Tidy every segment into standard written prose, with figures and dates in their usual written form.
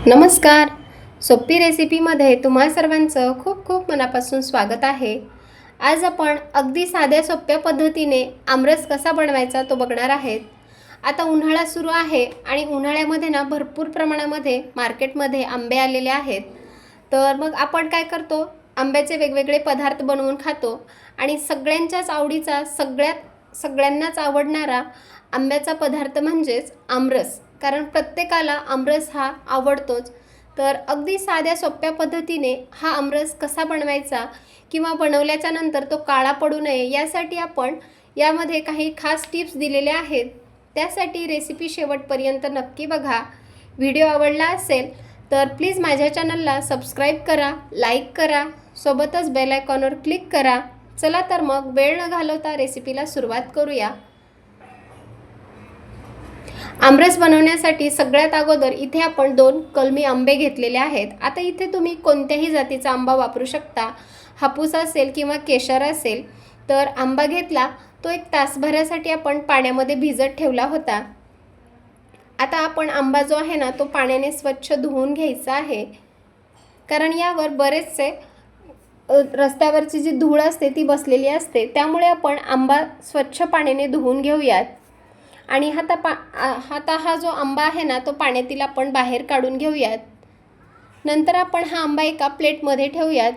नमस्कार. सोपी रेसिपीमध्ये तुम्हा सर्वांचं खूप खूप मनापासून स्वागत आहे. आज आपण अगदी साध्या सोप्या पद्धतीने आमरस कसा बनवायचा तो बघणार आहेत. आता उन्हाळा सुरू आहे आणि उन्हाळ्यामध्ये ना भरपूर प्रमाणामध्ये मार्केटमध्ये आंबे आलेले आहेत. तर मग आपण काय करतो, आंब्याचे वेगवेगळे पदार्थ बनवून खातो आणि सगळ्यांच्याच आवडीचा सगळ्यांनाच आवडणारा आंब्याचा पदार्थ म्हणजेच आमरस. कारण प्रत्येकाला आमरस हा आवडतोच. तर अगदी साध्या सोप्या पद्धतीने हा आमरस कसा बनवायचा किंवा बनवल्याच्या नंतर तो काळा पडू नये यासाठी आपण यामध्ये काही खास टिप्स दिलेल्या आहेत. त्यासाठी रेसिपी शेवटपर्यंत नक्की बघा. व्हिडिओ आवडला असेल तर प्लीज माझ्या चॅनलला सबस्क्राईब करा, लाईक करा, सोबतच बेल आयकॉनवर क्लिक करा. चला तर मग वेळ न घालवता रेसिपीला सुरुवात करूया. आमरस बनवण्यासाठी सगळ्यात अगोदर इथे आपण 2 कलमी आंबे घेतलेले आहेत. आता इथे तुम्ही कोणत्याही जातीचा आंबा वापरू शकता. हापूस असेल किंवा केशर असेल. तर आंबा घेतला, तो 1 तासभरासाठी आपण पाण्यामध्ये भिजत ठेवला होता. आता आपण आंबा जो आहे ना तो पाण्याने स्वच्छ धुवून घ्यायचा आहे. कारण यावर बरेचसे रस्त्यावरची जी धूळ असते ती बसलेली असते. त्यामुळे आपण आंबा स्वच्छ पाण्याने धुवून घेऊयात. आणि आता हा जो आंबा आहे ना तो पाण्यातील आपण बाहेर काढून घेऊयात. नंतर आपण हा आंबा एका प्लेटमध्ये ठेवूयात.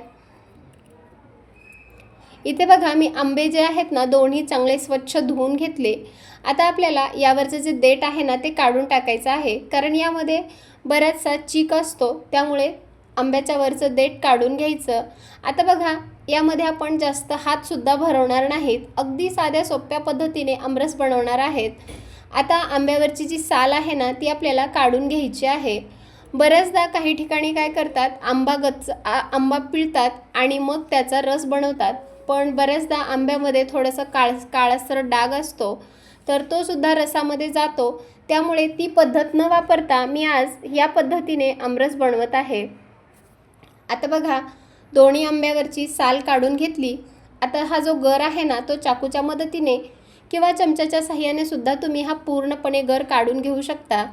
इथे बघा, मी आंबे जे आहेत ना दोन्ही चांगले स्वच्छ धुवून घेतले. आता आपल्याला यावरचं जे देठ आहे ना ते काढून टाकायचं आहे. कारण यामध्ये बराचसा चीक असतो, त्यामुळे आंब्याच्या वरचं देठ काढून घ्यायचं. आता बघा, यामध्ये आपण जास्त हातसुद्धा भरवणार नाहीत. अगदी साध्या सोप्या पद्धतीने आमरस बनवणार आहेत. आता आंब्यावरची जी साल आहे ना ती आपल्याला काढून घ्यायची आहे. बऱ्याचदा काही ठिकाणी काय करतात, आंबा पिळतात आणि मग त्याचा रस बनवतात. पण बऱ्याचदा आंब्यामध्ये थोडंसं काळसर डाग असतो, तर तो सुद्धा रसामध्ये जातो. त्यामुळे ती पद्धत न वापरता मी आज या पद्धतीने आमरस बनवत आहे. आता बघा, दोन्ही आंब्यावरची साल काढून घेतली. आता हा जो गर आहे ना तो चाकूच्या मदतीने किंवा चमच्याच्या साहाय्याने सुद्धा तुम्ही हा पूर्णपणे गर काढून घेऊ शकता.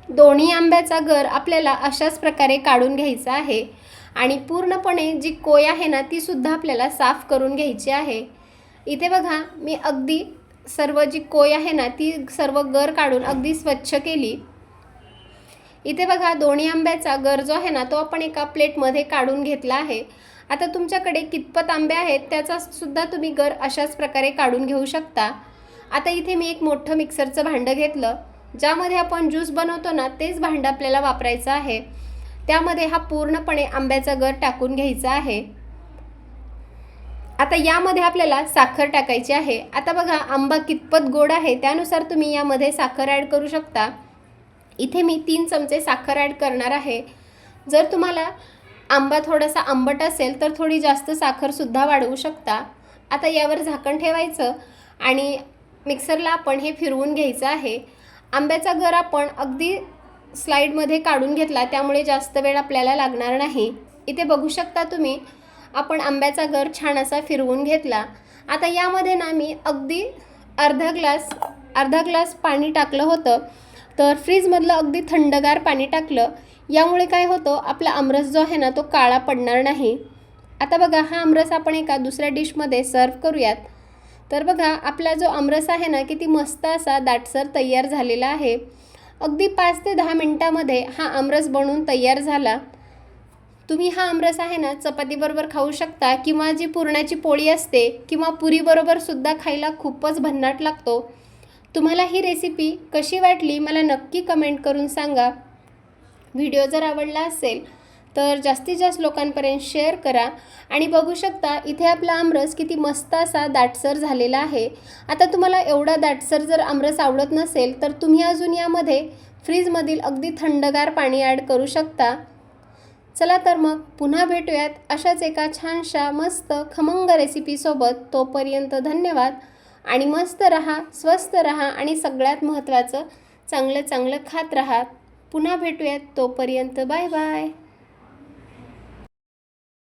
दोन्ही आंब्याचा गर आपल्याला अशाच प्रकारे काढून घ्यायचा आहे. आणि पूर्णपणे जी कोय आहे ना ती सुद्धा आपल्याला साफ करून घ्यायची आहे. इथे बघा, मी अगदी सर्व जी कोय आहे ना ती सर्व गर काढून अगदी स्वच्छ केली. इथे बघा, दोन्ही आंब्याचा गर जो आहे ना तो आपण एका प्लेटमध्ये काढून घेतला आहे. आता तुमच्याकडे कितपत आंबे आहेत त्याचा सुद्धा तुम्ही गर अशाच प्रकारे काढून घेऊ शकता. आता इथे मी एक मोठं मिक्सरचं भांडं घेतलं. ज्यामध्ये आपण ज्यूस बनवतो ना तेच भांडं आपल्याला वापरायचं आहे. त्यामध्ये हा पूर्णपणे आंब्याचा गर टाकून घ्यायचा आहे. आता यामध्ये आपल्याला साखर टाकायची आहे. आता बघा, आंबा कितपत गोड आहे त्यानुसार तुम्ही यामध्ये साखर ॲड करू शकता. इथे मी 3 चमचे साखर ॲड करणार आहे. जर तुम्हाला आंबा थोडासा आंबट असेल तर थोडी जास्त साखरसुद्धा वाढवू शकता. आता यावर झाकण ठेवायचं आणि मिक्सरला आपण हे फिरवून घ्यायचं आहे. आंब्याचा गर आपण अगदी स्लाईडमध्ये काढून घेतला, त्यामुळे जास्त वेळ आपल्याला लागणार नाही. इथे बघू शकता तुम्ही, आपण आंब्याचा गर छान असा फिरवून घेतला. आता यामध्ये ना मी अगदी अर्धा ग्लास पाणी टाकलं होतं. तर फ्रीजमधलं अगदी थंडगार पाणी टाकलं. यामुळे काय होतं, आपला आमरस जो आहे ना तो काळा पडणार नाही. आता बघा, हा आमरस आपण एका दुसऱ्या डिशमध्ये सर्व करूयात. तर बघा, आपला जो आमरस आहे ना किती मस्त असा दाटसर तयार झालेला आहे. अगदी 5 ते 10 मिनटामध्ये हा आमरस बनवून तयार झाला. तुम्ही हा आमरस आहे ना चपातीबरोबर खाऊ शकता किंवा जी पुरणाची पोळी असते किंवा पुरीबरोबर सुद्धा खायला खूपच भन्नाट लागतो. तुम्हाला ही रेसिपी कशी वाटली मला नक्की कमेंट करून सांगा. व्हिडिओ जर आवडला असेल तर जास्तीत जास्त लोकांपर्यंत शेअर करा. आणि बघू शकता इथे आपला आमरस किती मस्त असा दाटसर झालेला आहे. आता तुम्हाला एवढा दाटसर जर आमरस आवडत नसेल तर तुम्ही अजून यामध्ये फ्रीजमधील अगदी थंडगार पाणी ॲड करू शकता. चला तर मग पुन्हा भेटूयात अशाच एका छानशा मस्त खमंग रेसिपीसोबत. तोपर्यंत धन्यवाद आणि मस्त रहा, स्वस्थ रहा आणि सगळ्यात महत्त्वाचं चांगलं खात रहा. पुन्हा भेटूयात. तोपर्यंत बाय बाय.